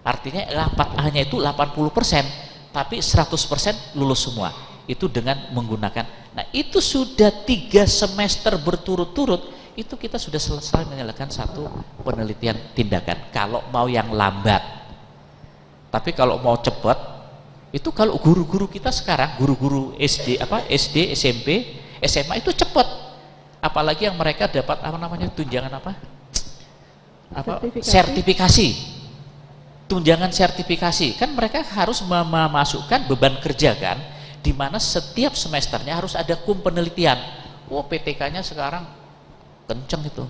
Artinya 4A-nya itu 80%, tapi 100% lulus semua. Itu dengan menggunakan. Nah, itu sudah 3 semester berturut-turut, itu kita sudah selesai menyelesaikan satu penelitian tindakan. Kalau mau yang lambat. Tapi kalau mau cepat, itu kalau guru-guru kita sekarang, guru-guru SD, SMP, SMA itu cepat. Apalagi yang mereka dapat tunjangan sertifikasi. Tunjangan sertifikasi. Kan mereka harus memasukkan beban kerja kan, di mana setiap semesternya harus ada penelitian. PTK-nya sekarang kenceng itu.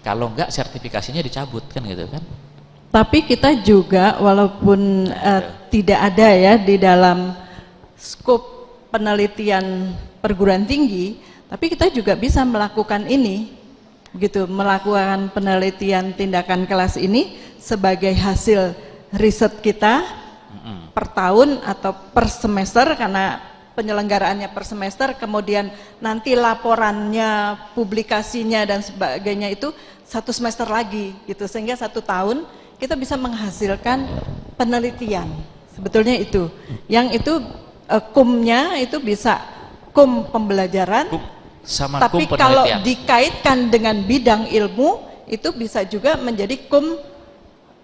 Kalau enggak sertifikasinya dicabut kan gitu kan. Tapi kita juga walaupun tidak ada ya di dalam skop penelitian perguruan tinggi, tapi kita juga bisa melakukan ini, begitu, melakukan penelitian tindakan kelas ini sebagai hasil riset kita per tahun atau per semester, karena penyelenggaraannya per semester, kemudian nanti laporannya, publikasinya dan sebagainya itu 1 semester lagi gitu, sehingga 1 tahun kita bisa menghasilkan penelitian. Sebetulnya itu yang itu kumnya itu bisa kum pembelajaran sama tapi kum kalau penelitian. dikaitkan dengan bidang ilmu itu bisa juga menjadi kum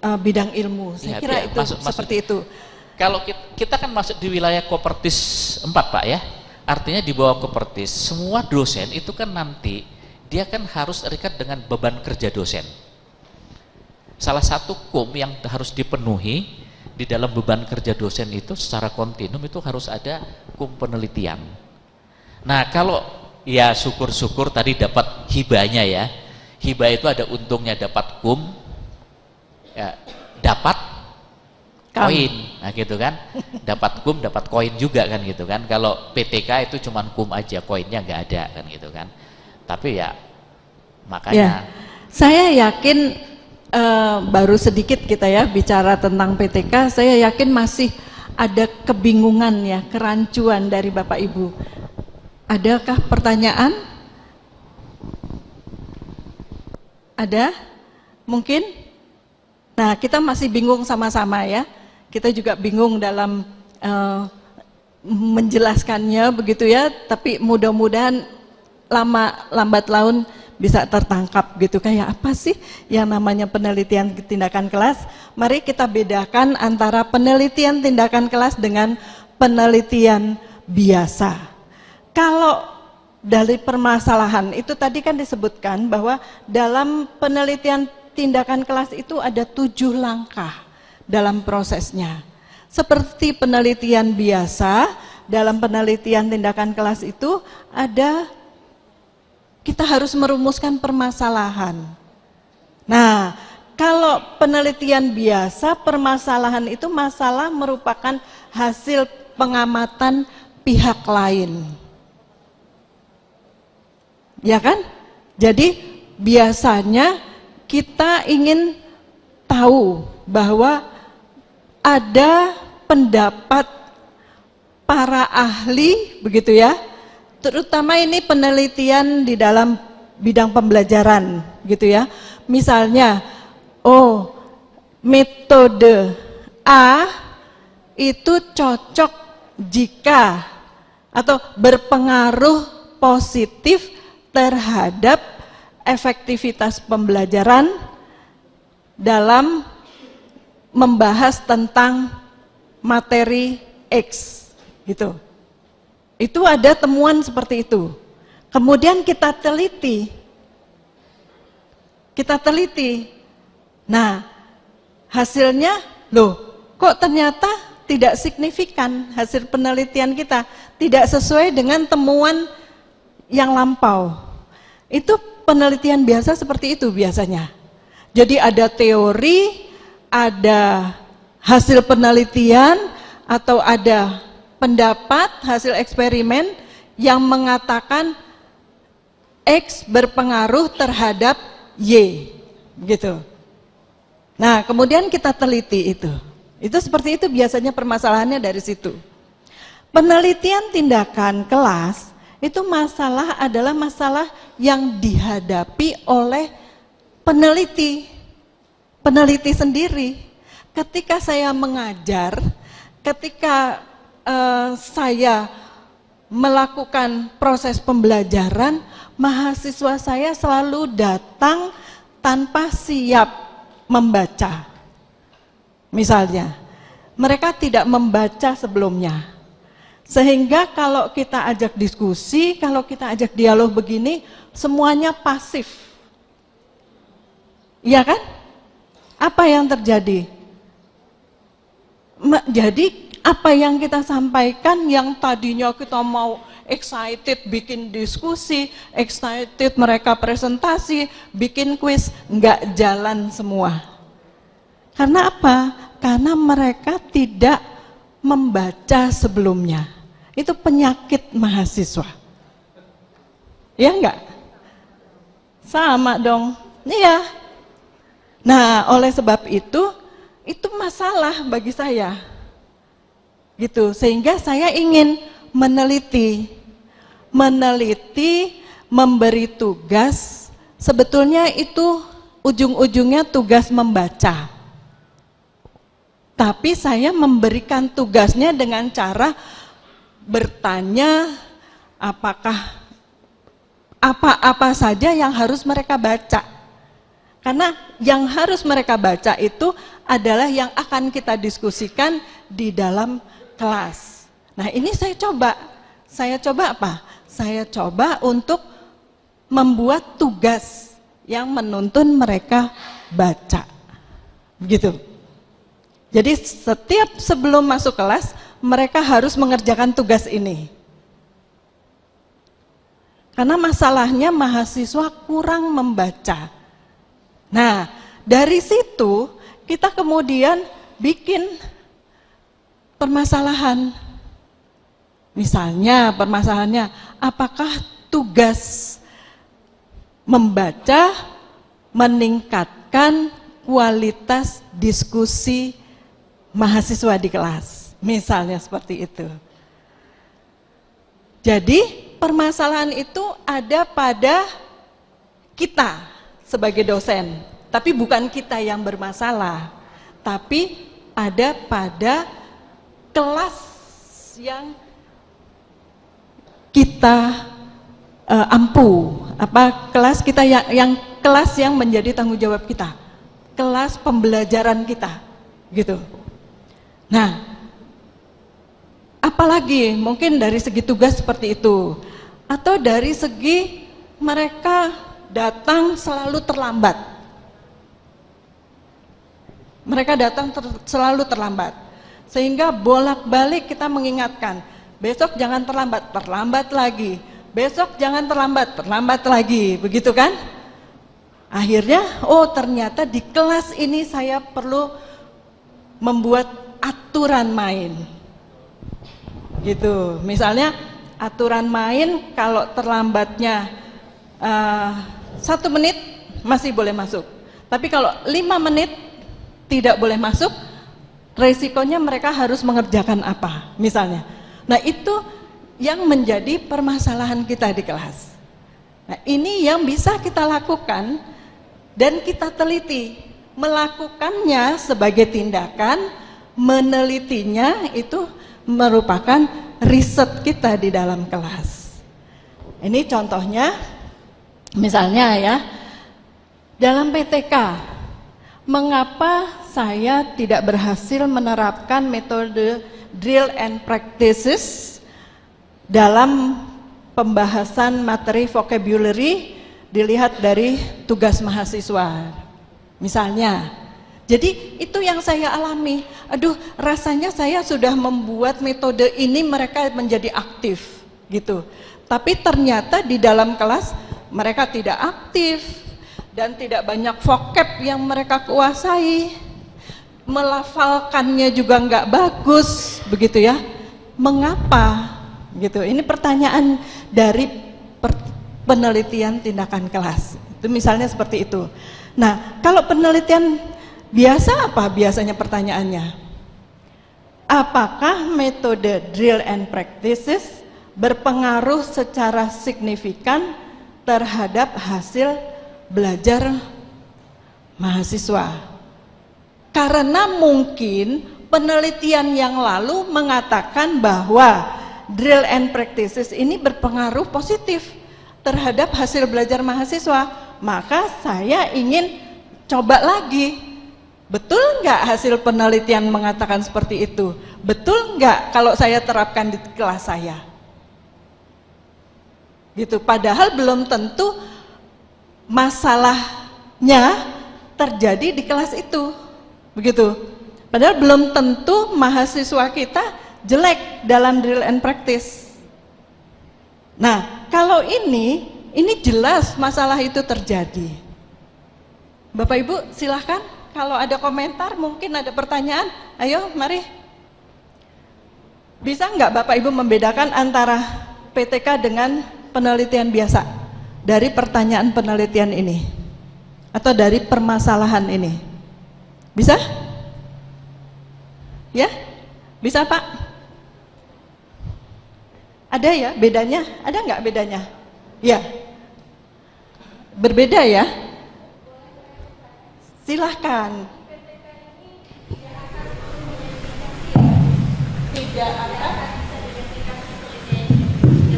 bidang ilmu. Saya kira itu seperti itu. Kalau kita kan masuk di wilayah Kopertis 4 Pak ya, artinya di bawah Kopertis semua dosen itu kan nanti dia kan harus terikat dengan beban kerja dosen. Salah satu kum yang harus dipenuhi di dalam beban kerja dosen itu secara kontinum itu harus ada kum penelitian. Nah kalau ya syukur-syukur tadi dapat hibahnya ya, hibah itu ada untungnya, dapat kum ya, dapat koin, nah gitu kan, dapat kum dapat koin juga kan gitu kan. Kalau PTK itu cuman kum aja, koinnya nggak ada kan gitu kan. Tapi ya makanya ya, saya yakin baru sedikit kita ya bicara tentang PTK, saya yakin masih ada kebingungan ya, kerancuan dari Bapak Ibu. Adakah pertanyaan? Ada? Mungkin? Nah, kita masih bingung sama-sama ya. Kita juga bingung dalam menjelaskannya begitu ya, tapi mudah-mudahan lambat laun bisa tertangkap gitu. Kayak apa sih yang namanya penelitian tindakan kelas? Mari kita bedakan antara penelitian tindakan kelas dengan penelitian biasa. Kalau dari permasalahan itu tadi kan disebutkan bahwa dalam penelitian tindakan kelas itu ada 7 langkah dalam prosesnya. Seperti penelitian biasa, dalam penelitian tindakan kelas itu ada, kita harus merumuskan permasalahan. Nah, kalau penelitian biasa, permasalahan itu masalah merupakan hasil pengamatan pihak lain. Ya kan? Jadi biasanya kita ingin tahu bahwa ada pendapat para ahli begitu ya, terutama ini penelitian di dalam bidang pembelajaran gitu ya. Misalnya, metode A itu cocok jika atau berpengaruh positif terhadap efektivitas pembelajaran dalam membahas tentang materi X gitu. Itu ada temuan seperti itu. Kemudian kita teliti. Nah, hasilnya kok ternyata tidak signifikan hasil penelitian kita, tidak sesuai dengan temuan yang lampau. Itu penelitian biasa seperti itu biasanya. Jadi ada teori, ada hasil penelitian, atau ada pendapat hasil eksperimen yang mengatakan X berpengaruh terhadap Y, gitu. Nah, kemudian kita teliti itu. Itu seperti itu biasanya permasalahannya dari situ. Penelitian tindakan kelas itu adalah masalah yang dihadapi oleh peneliti sendiri. ketika saya mengajar, ketika saya melakukan proses pembelajaran, mahasiswa saya selalu datang tanpa siap membaca. Misalnya, mereka tidak membaca sebelumnya. Sehingga kalau kita ajak diskusi, kalau kita ajak dialog begini, semuanya pasif. Iya kan? Apa yang terjadi? Jadi apa yang kita sampaikan yang tadinya kita mau excited bikin diskusi, excited mereka presentasi, bikin kuis, nggak jalan semua. Karena apa? Karena mereka tidak membaca sebelumnya. Itu penyakit mahasiswa. Ya enggak? Sama dong. Iya. Nah, oleh sebab itu masalah bagi saya. Gitu, sehingga saya ingin meneliti, memberi tugas, sebetulnya itu ujung-ujungnya tugas membaca. Tapi saya memberikan tugasnya dengan cara bertanya apakah apa saja yang harus mereka baca. Karena yang harus mereka baca itu adalah yang akan kita diskusikan di dalam kelas. Nah, ini saya coba apa? Saya coba untuk membuat tugas yang menuntun mereka baca. Begitu. Jadi setiap sebelum masuk kelas, mereka harus mengerjakan tugas ini. Karena masalahnya mahasiswa kurang membaca. Nah, dari situ kita kemudian bikin permasalahan. Misalnya permasalahannya, apakah tugas membaca meningkatkan kualitas diskusi mahasiswa di kelas? Misalnya seperti itu. Jadi permasalahan itu ada pada kita sebagai dosen, tapi bukan kita yang bermasalah, tapi ada pada kelas yang kita kelas kita yang kelas yang menjadi tanggung jawab kita, kelas pembelajaran kita, gitu. Nah, apalagi mungkin dari segi tugas seperti itu, atau dari segi mereka datang selalu terlambat. Mereka datang selalu terlambat. Sehingga bolak-balik kita mengingatkan, besok jangan terlambat, terlambat lagi. Besok jangan terlambat lagi. Begitu kan? Akhirnya, oh ternyata di kelas ini saya perlu membuat aturan main. Gitu. Misalnya aturan main kalau terlambatnya 1 menit masih boleh masuk. Tapi kalau 5 menit tidak boleh masuk, resikonya mereka harus mengerjakan apa misalnya. Nah, itu yang menjadi permasalahan kita di kelas. Nah, ini yang bisa kita lakukan dan kita teliti. Melakukannya sebagai tindakan, menelitinya itu merupakan riset kita di dalam kelas. Ini contohnya, misalnya ya, dalam PTK, mengapa saya tidak berhasil menerapkan metode drill and practices dalam pembahasan materi vocabulary dilihat dari tugas mahasiswa. Misalnya, jadi itu yang saya alami. Aduh, rasanya saya sudah membuat metode ini mereka menjadi aktif gitu. Tapi ternyata di dalam kelas mereka tidak aktif dan tidak banyak vocab yang mereka kuasai. Melafalkannya juga nggak bagus, begitu ya. Mengapa? Gitu. Ini pertanyaan dari penelitian tindakan kelas. Itu misalnya seperti itu. Nah, kalau penelitian biasa apa biasanya pertanyaannya? Apakah metode drill and practices berpengaruh secara signifikan terhadap hasil belajar mahasiswa? Karena mungkin penelitian yang lalu mengatakan bahwa drill and practices ini berpengaruh positif terhadap hasil belajar mahasiswa, maka saya ingin coba lagi. Betul nggak hasil penelitian mengatakan seperti itu? Betul nggak kalau saya terapkan di kelas saya? Gitu. Padahal belum tentu masalahnya terjadi di kelas itu, begitu. Padahal belum tentu mahasiswa kita jelek dalam drill and practice. Nah, kalau ini jelas masalah itu terjadi. Bapak Ibu silahkan, kalau ada komentar, mungkin ada pertanyaan, ayo mari. Bisa nggak Bapak Ibu membedakan antara PTK dengan penelitian biasa dari pertanyaan penelitian ini atau dari permasalahan ini? Bisa? Ya? Bisa Pak? Ada ya bedanya? Ada nggak bedanya? Ya. Berbeda ya? Silahkan. Tidak akan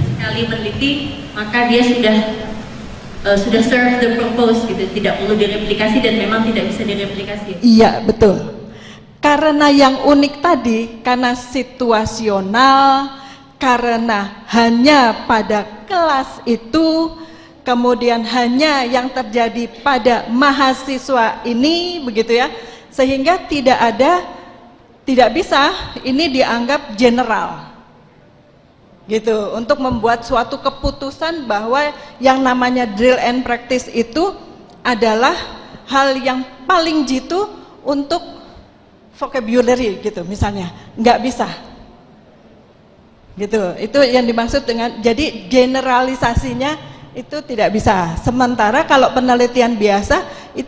sekali meneliti, maka dia sudah serve the purpose gitu, tidak perlu direplikasi dan memang tidak bisa direplikasi. Iya, betul. Karena yang unik tadi, karena situasional, karena hanya pada kelas itu, kemudian hanya yang terjadi pada mahasiswa ini, begitu ya, sehingga tidak bisa ini dianggap general, gitu, untuk membuat suatu keputusan bahwa yang namanya drill and practice itu adalah hal yang paling jitu untuk vocabulary, gitu, misalnya, nggak bisa. Gitu, itu yang dimaksud dengan, jadi generalisasinya itu tidak bisa. Sementara kalau penelitian biasa itu